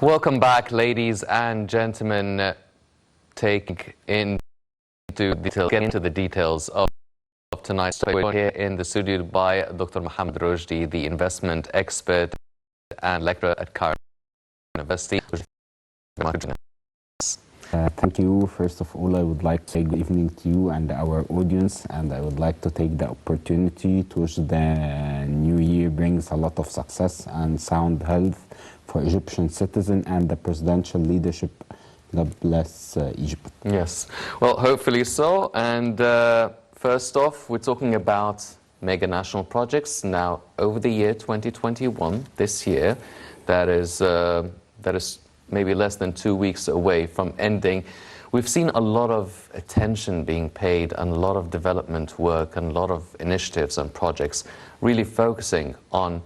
Welcome back, ladies and gentlemen. Getting into the details of tonight's story. We're here in the studio by Dr. Mohamed Roshdy, the investment expert and lecturer at Cairo University. Thank you. First of all, I would like to say good evening to you and our audience, and I would like to take the opportunity to wish the new year brings a lot of success and sound health for Egyptian citizens and the presidential leadership. God bless Egypt. Yes, well, hopefully so. And first off, we're talking about mega national projects. Now, over the year 2021, this year, that is maybe less than 2 weeks away from ending, we've seen a lot of attention being paid and a lot of development work and a lot of initiatives and projects really focusing on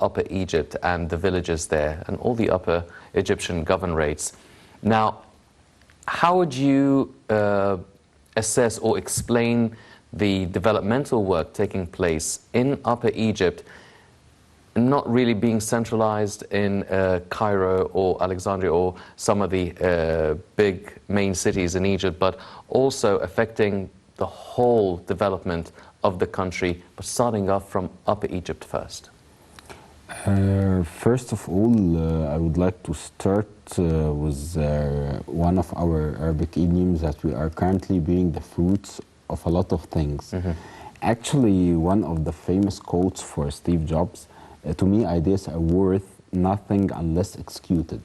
Upper Egypt and the villages there and all the Upper Egyptian governorates. Now, how would you assess or explain the developmental work taking place in Upper Egypt, not really being centralized in Cairo or Alexandria or some of the big main cities in Egypt, but also affecting the whole development of the country, but starting off from Upper Egypt first? First of all, I would like to start with one of our Arabic idioms that we are currently being the fruits of a lot of things. Actually, one of the famous quotes for Steve Jobs, to me, ideas are worth nothing unless executed.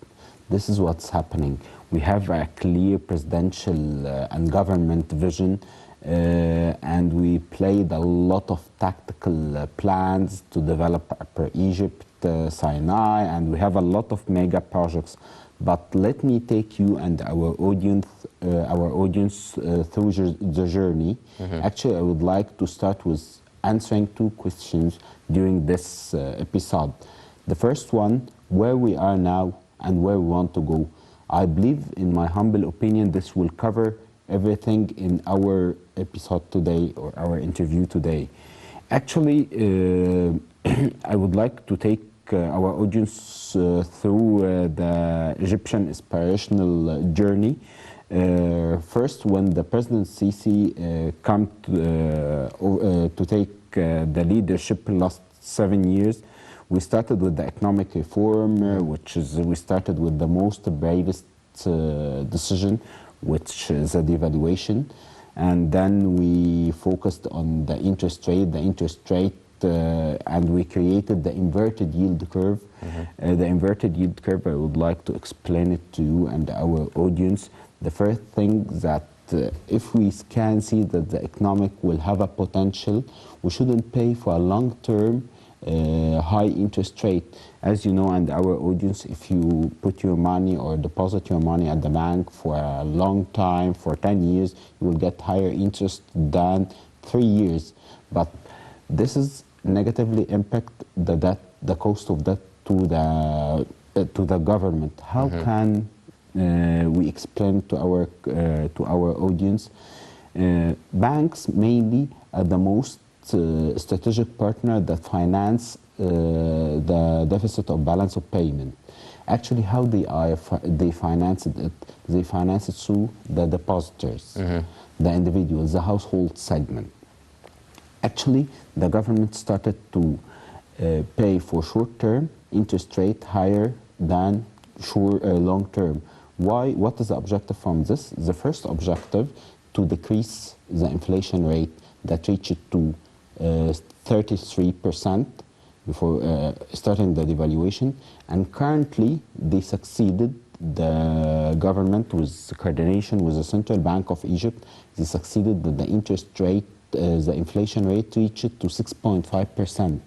This is what's happening. We have a clear presidential and government vision, and we played a lot of tactical plans to develop Upper Egypt, Sinai, and we have a lot of mega projects. But let me take you and our audience through the journey. Actually, I would like to start with answering two questions during this episode. The first one, where we are now and where we want to go. I believe, in my humble opinion, this will cover everything in our episode today or our interview today. Actually, I would like to take our audience through the Egyptian inspirational journey. First, when the President Sisi came to take the leadership last 7 years, we started with the economic reform, we started with the most bravest decision, which is a devaluation, and then we focused on the interest rate, and we created the inverted yield curve. The inverted yield curve, I would like to explain it to you and our audience. The first thing that if we can see that the economic will have a potential, we shouldn't pay for a long-term high interest rate. As you know, and our audience, if you put your money or deposit your money at the bank for a long time, for 10 years, you will get higher interest than 3 years. But this is negatively impact the debt, the cost of debt to the government. How can we explain to our audience? Banks mainly are the most strategic partner that finance the deficit of balance of payment. Actually, how they finance it? They finance it through the depositors, the individuals, the household segment. Actually, the government started to pay for short-term interest rate higher than long-term. Why? What is the objective from this? The first objective, to decrease the inflation rate that reached to 33% before starting the devaluation, and currently they succeeded. The government, with coordination with the Central Bank of Egypt, they succeeded that the interest rate, the inflation rate reached to 6.5%.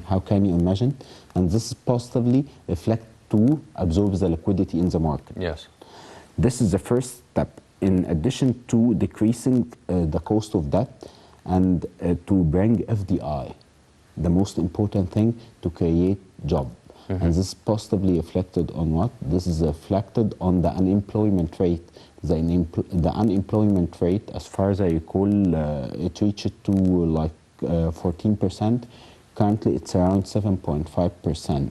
How can you imagine? And this is positively reflect to absorb the liquidity in the market. Yes. This is the first step, in addition to decreasing the cost of debt and to bring FDI, the most important thing, to create job. And this is positively reflected on what? This is reflected on the unemployment rate. The unemployment rate, as far as I recall, it reached to like 14%. currently it's around 7.5%.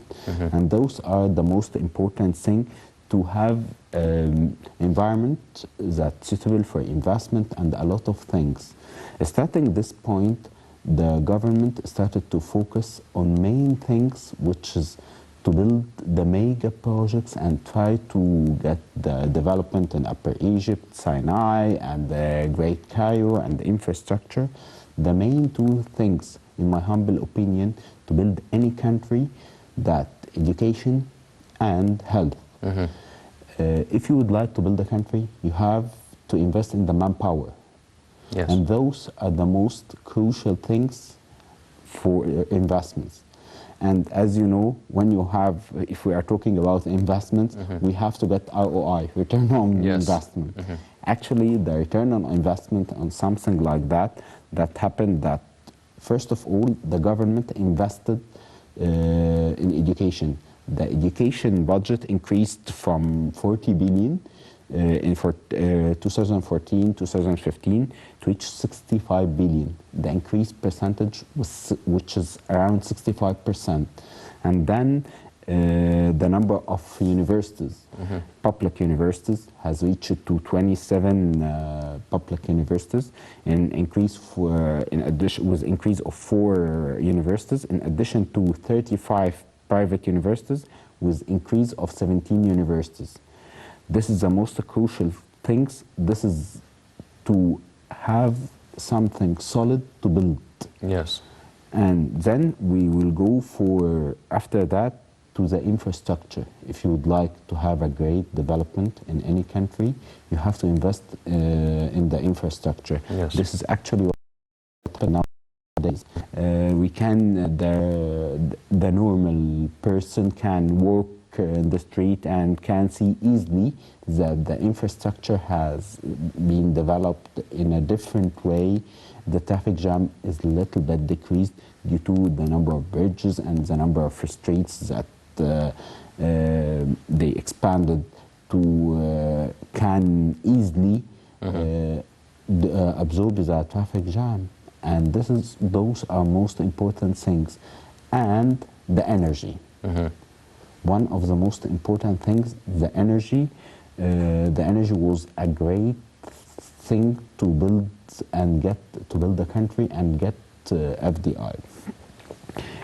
And those are the most important thing, to have environment that's suitable for investment and a lot of things. Starting this point, the government started to focus on main things, which is to build the mega projects and try to get the development in Upper Egypt, Sinai, and the Great Cairo, and the infrastructure. The main two things, in my humble opinion, to build any country, that education and health. If you would like to build a country, you have to invest in the manpower. Yes. And those are the most crucial things for investments. And as you know, when you have, if we are talking about investments, we have to get ROI, return on investment. Actually, the return on investment on something like that, that happened that, first of all, the government invested in education. The education budget increased from 40 billion in 2014-2015 to reach 65 billion. The increased percentage was, which is around 65%. And then the number of universities, public universities, has reached to 27 public universities, and increase for, in addition, was increase of 4 universities, in addition to 35 private universities, with increase of 17 universities. This is the most crucial things. This is to have something solid to build. Yes. And then we will go for, after that, to the infrastructure. If you would like to have a great development in any country, you have to invest in the infrastructure. Yes. This is actually what nowadays. We can, the normal person can walk in the street and can see easily that the infrastructure has been developed in a different way. The traffic jam is a little bit decreased due to the number of bridges and the number of streets that they expanded to can easily absorb the traffic jam. And those are most important things. And the energy. One of the most important things, the energy. The energy was a great thing to build and get to build the country and get FDI.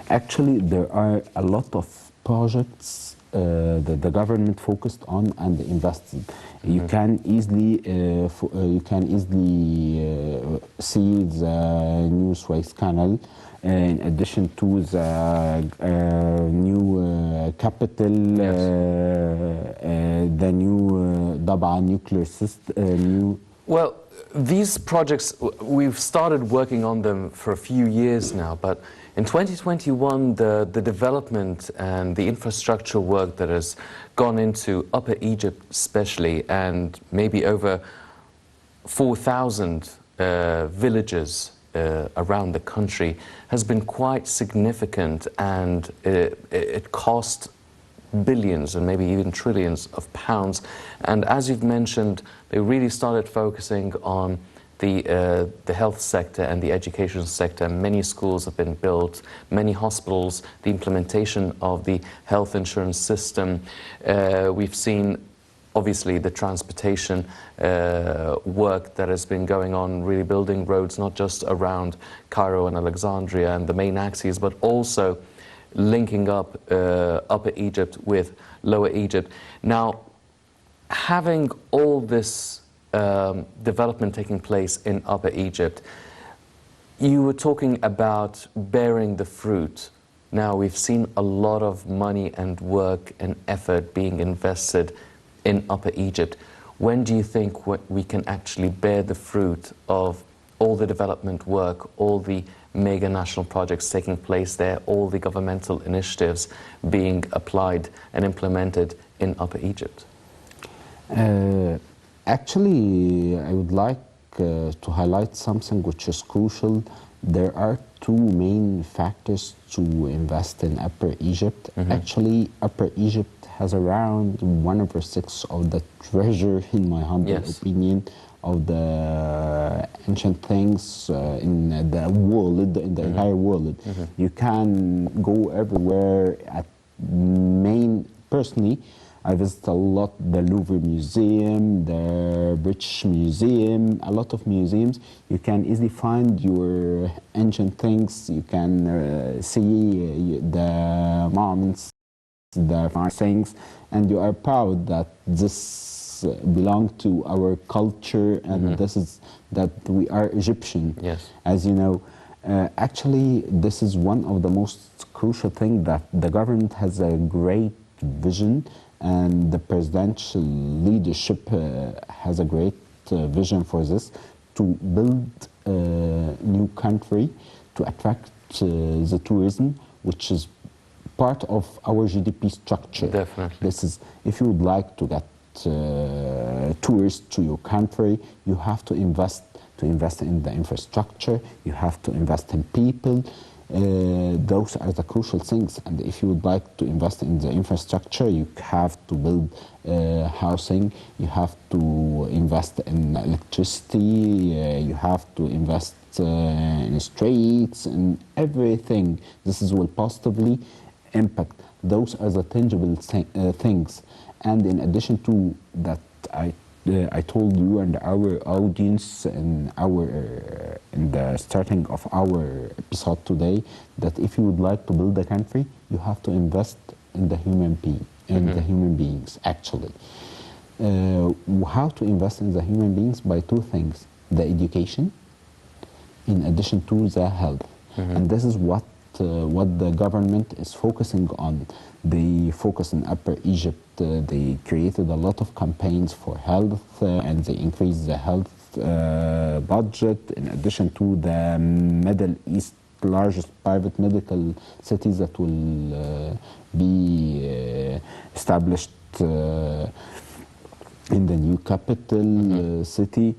Actually, there are a lot of projects that the government focused on and invested. You can easily see the new Suez Canal, in addition to the new capital, the new Daba nuclear system. Well, these projects, we've started working on them for a few years now, but in 2021, the development and the infrastructure work that has gone into Upper Egypt especially, and maybe over 4,000 villages around the country, has been quite significant, and it cost billions and maybe even trillions of pounds. And as you've mentioned, they really started focusing on the health sector and the education sector. Many schools have been built, many hospitals, the implementation of the health insurance system. We've seen, obviously, the transportation work that has been going on, really building roads not just around Cairo and Alexandria and the main axes, but also linking up Upper Egypt with Lower Egypt. Now, having all this development taking place in Upper Egypt, you were talking about bearing the fruit. Now, we've seen a lot of money and work and effort being invested in Upper Egypt. When do you think we can actually bear the fruit of all the development work, all the mega national projects taking place there, all the governmental initiatives being applied and implemented in Upper Egypt? Actually, I would like to highlight something which is crucial. There are two main factors to invest in Upper Egypt. Actually, Upper Egypt has around 1/6 of the treasure, in my humble opinion, of the ancient things in the world, in the entire world. You can go everywhere. Personally, I visit a lot the Louvre Museum, the British Museum, a lot of museums. You can easily find your ancient things. You can see the monuments, the things, and you are proud that this belongs to our culture, and this is that we are Egyptian. Yes. As you know, actually, this is one of the most crucial things, that the government has a great vision, and the presidential leadership has a great vision for this, to build a new country, to attract the tourism, which is part of our GDP structure. Definitely. This is, if you would like to get tourists to your country, you have to invest in the infrastructure, you have to invest in people. Those are the crucial things, and if you would like to invest in the infrastructure, you have to build housing, you have to invest in electricity, you have to invest in streets and everything. This will positively impact. Those are the tangible things. And in addition to that, I told you and our audience in the starting of our episode today, that if you would like to build a country, you have to invest in the human beings. Actually, how to invest in the human beings? By two things: the education, in addition to the health, and this is what the government is focusing on. They focus in Upper Egypt. They created a lot of campaigns for health, and they increased the health budget, in addition to the Middle East largest private medical cities that will be established in the new capital city.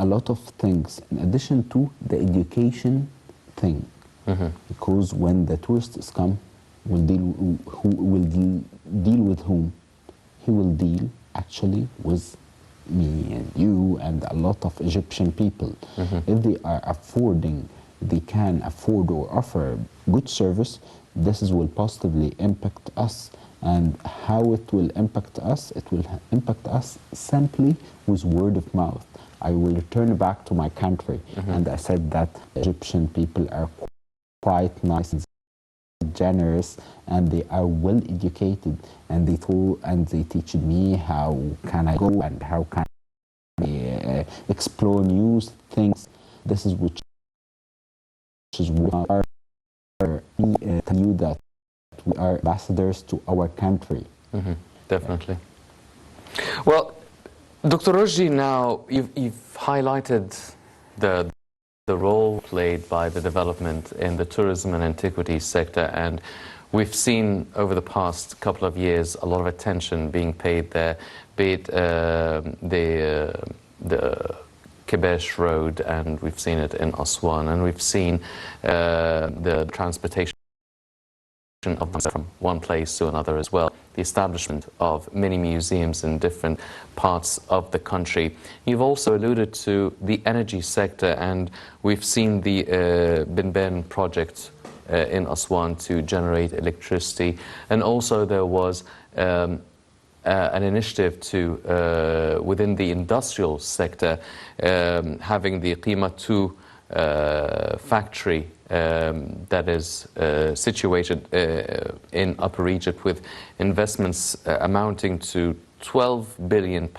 A lot of things, in addition to the education thing. Because when the tourists come, will deal with whom? He will deal actually with me and you and a lot of Egyptian people. If they can afford or offer good service, this will positively impact us. And how it will impact us? It will impact us simply with word of mouth. I will return back to my country, and I said that Egyptian people are quite nice and generous, and they are well educated, and they teach me how can I go and how can I explore new things. This is which is what are tell you that we are ambassadors to our country. Definitely. Well, Dr. Roshdy, now you've highlighted the role played by the development in the tourism and antiquities sector, and we've seen over the past couple of years a lot of attention being paid there, be it the Kebesh Road, and we've seen it in Aswan, and we've seen the transportation of from one place to another as well, the establishment of many museums in different parts of the country. You've also alluded to the energy sector, and we've seen the Bin Ben project in Aswan to generate electricity, and also there was an initiative to within the industrial sector, having the Qima 2 factory that is situated in Upper Egypt, with investments amounting to £12 billion.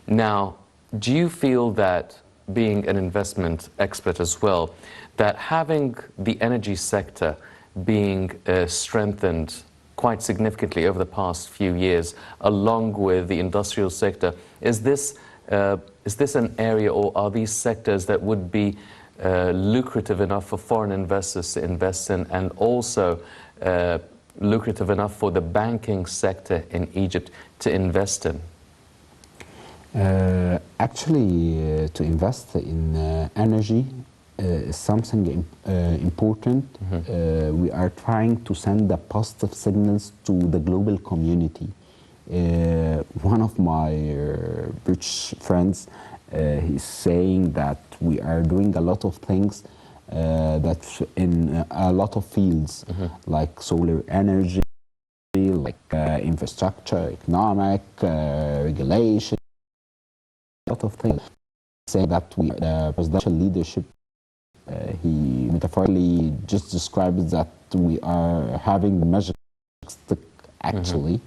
Now, do you feel that, being an investment expert as well, that having the energy sector being strengthened quite significantly over the past few years, along with the industrial sector, is this an area, or are these sectors that would be lucrative enough for foreign investors to invest in, and also lucrative enough for the banking sector in Egypt to invest in? Actually, to invest in energy, is something important. We are trying to send the positive signals to the global community. One of my rich friends, he's saying that we are doing a lot of things that in a lot of fields, like solar energy, like infrastructure, economic, regulation, a lot of things. Saying that the presidential leadership, he metaphorically just describes that we are having the magic stick, actually.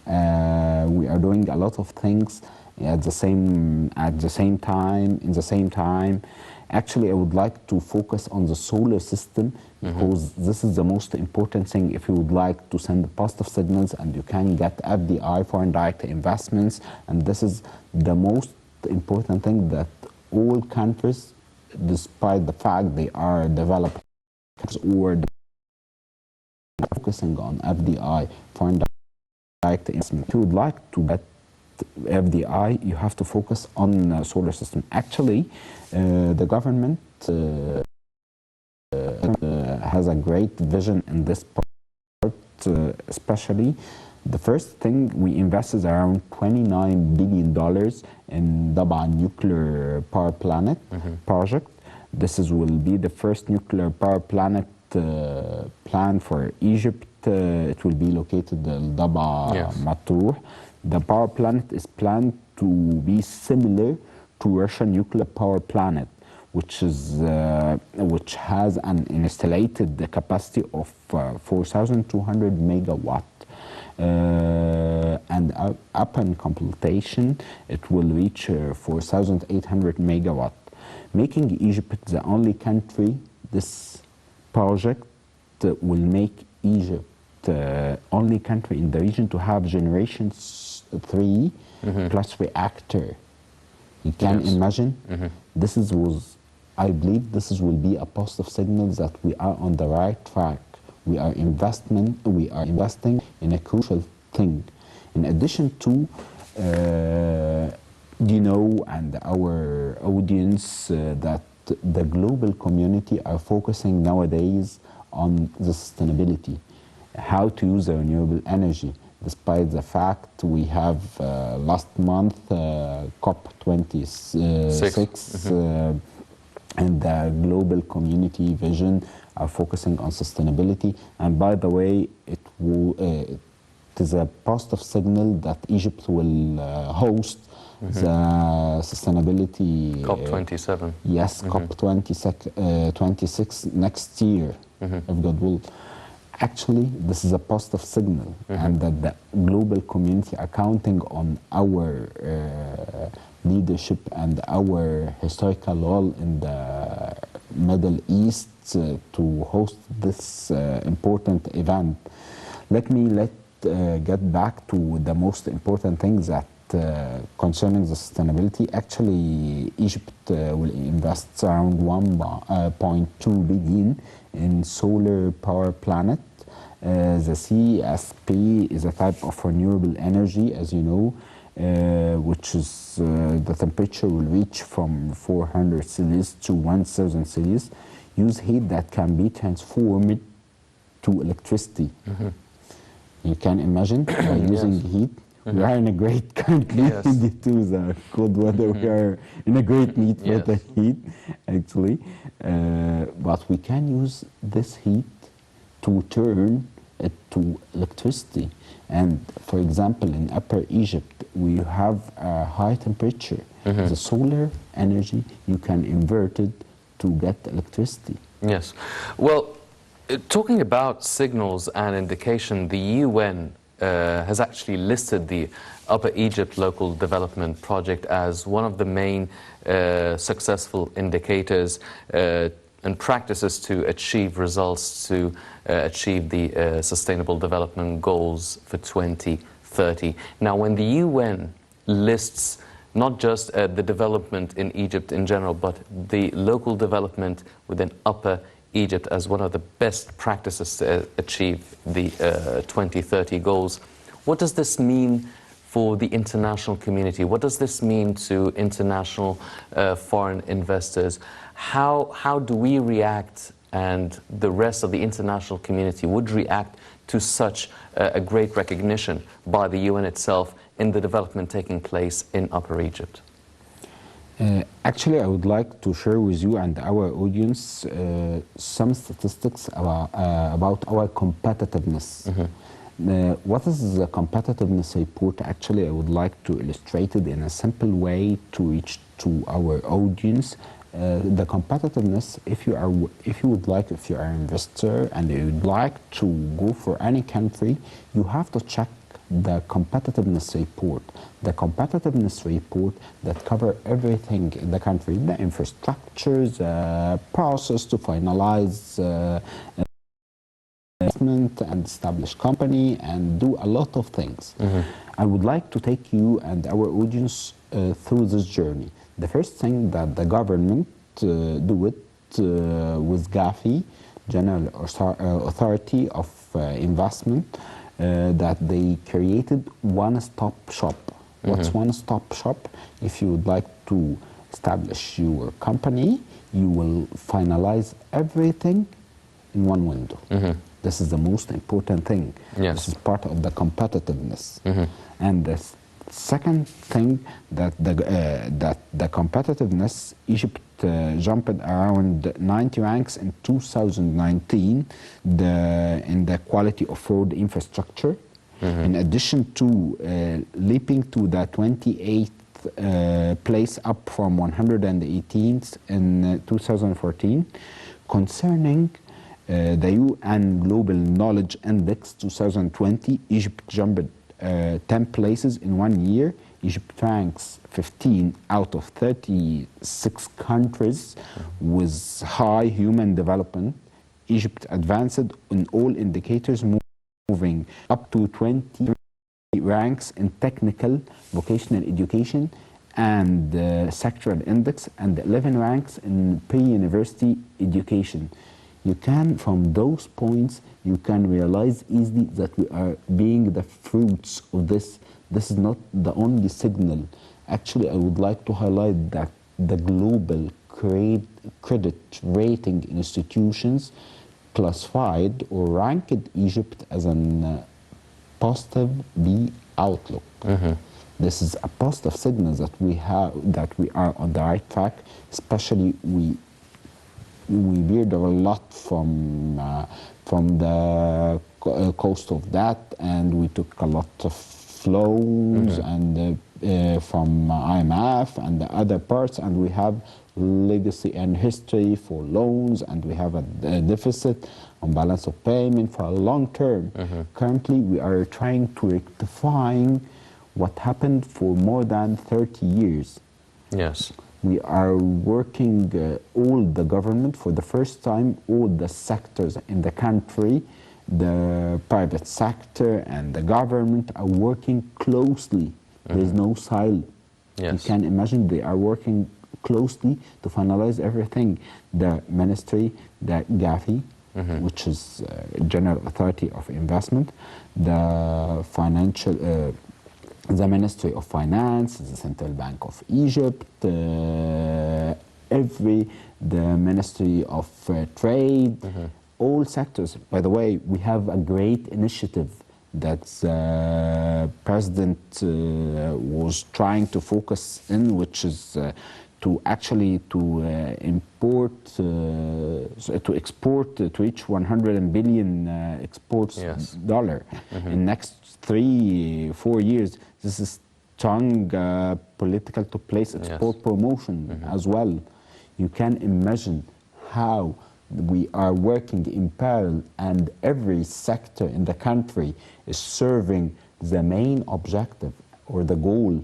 We are doing a lot of things at the same time, in the same time. Actually, I would like to focus on the solar system, because this is the most important thing if you would like to send positive signals and you can get FDI, foreign direct investments. And this is the most important thing that all countries, despite the fact they are developed or focusing on FDI, foreign direct investment. If you would like to get FDI, you have to focus on solar system. Actually, the government has a great vision in this part, especially. The first thing, we invested around $29 billion in Debate nuclear power plant project. This will be the first nuclear power plant plan for Egypt. It will be located in Debate Matruh. The power plant is planned to be similar to Russian nuclear power plant, which has an installed capacity of 4,200 megawatt. And upon completion, it will reach 4,800 megawatt, making Egypt the only country. This project will make Egypt the only country in the region to have generation 3 plus reactor. You can imagine. I believe this will be a positive signal that we are on the right track. We are investing in a crucial thing. In addition to, and our audience, that the global community are focusing nowadays on the sustainability, how to use renewable energy. Despite the fact we have last month COP26 and the global community vision are focusing on sustainability. And by the way, it is a positive signal that Egypt will host the sustainability COP27. Yes, COP26 next year, if God will. Actually, this is a positive signal, and that the global community are counting on our leadership and our historical role in the Middle East to host this important event. Let me get back to the most important thing that concerning the sustainability. Actually, Egypt will invest around 1.2 billion in solar power plant. The CSP is a type of renewable energy, as you know, which is the temperature will reach from 400 Celsius to 1000 Celsius. Use heat that can be transformed to electricity. You can imagine by using heat. We are in a great country due to the cold weather. We are in a great need for the heat, actually. But we can use this heat to turn it to electricity. And for example, in Upper Egypt, we have a high temperature. The solar energy, you can invert it to get electricity. Yes. Well, talking about signals and indication, the UN has actually listed the Upper Egypt Local Development Project as one of the main successful indicators and practices to achieve results to achieve the Sustainable Development Goals for 2030. Now, when the UN lists not just the development in Egypt in general, but the local development within Upper Egypt as one of the best practices to achieve the 2030 goals, what does this mean for the international community? What does this mean to international foreign investors? How do we react, and the rest of the international community would react to such a great recognition by the UN itself in the development taking place in Upper Egypt? Actually, I would like to share with you and our audience some statistics about our competitiveness. What is the competitiveness report? Actually, I would like to illustrate it in a simple way to reach to our audience. The competitiveness, if you are an investor and you would like to go for any country, you have to check the competitiveness report. The competitiveness report that cover everything in the country, the infrastructures, process to finalize investment and establish company and do a lot of things. I would like to take you and our audience through this journey. The first thing that the government do it with GAFI, General Authority of Investment, that they created one-stop shop. What's one-stop shop? If you would like to establish your company, you will finalize everything in one window. This is the most important thing. Yes. This is part of the competitiveness. And the second thing that the competitiveness, Egypt jumped around 90 ranks in 2019 in the quality of road infrastructure. In addition to leaping to the 28th place up from 118th in 2014. Concerning the UN Global Knowledge Index 2020, Egypt jumped 10 places in 1 year. Egypt ranks 15 out of 36 countries with high human development. Egypt advanced in all indicators, moving up to 20 ranks in technical vocational education and sectoral index, and 11 ranks in pre-university education. You can, from those points, you can realize easily that we are being the fruits of this. This is not the only signal. Actually, I would like to highlight that the global credit rating institutions classified or ranked Egypt as a positive B outlook. This is a positive signal that we are on the right track. Especially we beard a lot from the cost of that, and we took a lot of loans and from IMF and the other parts, and we have legacy and history for loans, and we have a deficit on balance of payment for a long term. Currently, we are trying to rectifying what happened for more than 30 years. Yes. We are working, all the government, for the first time, all the sectors in the country, the private sector and the government are working closely. There is no silence. Yes. You can imagine they are working closely to finalize everything. The ministry, the GAFI, which is General Authority of Investment, the financial, the Ministry of Finance, the Central Bank of Egypt, the Ministry of Trade, all sectors. By the way, we have a great initiative that President was trying to focus in, which is to actually export to reach 100 billion exports dollar in next 3-4 years. This is strong political to place export promotion as well. You can imagine how we are working in parallel, and every sector in the country is serving the main objective or the goal,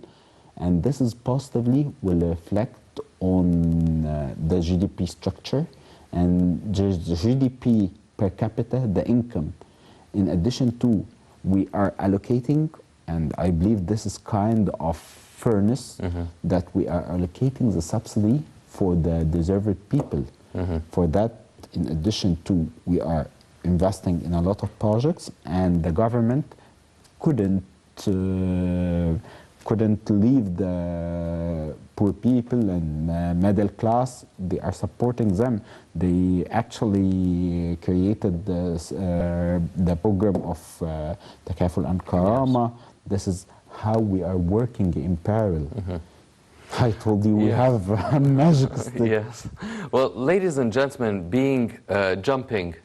and this is positively will reflect on the GDP structure and the GDP per capita, the income. In addition to, we are allocating, and I believe this is kind of fairness, that we are allocating the subsidy for the deserved people. For that, in addition to, we are investing in a lot of projects, and the government couldn't couldn't leave the poor people and middle class. They are supporting them. They actually created the program of Takaful and Karama. This is how we are working in parallel. I told you we have a magic stick. Yes. Well, ladies and gentlemen, jumping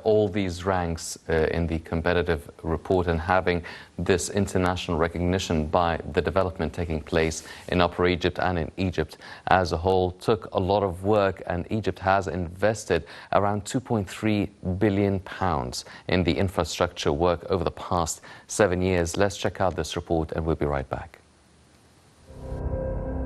all these ranks in the competitive report and having this international recognition by the development taking place in Upper Egypt and in Egypt as a whole took a lot of work, and Egypt has invested around £2.3 billion in the infrastructure work over the past 7 years. Let's check out this report and we'll be right back.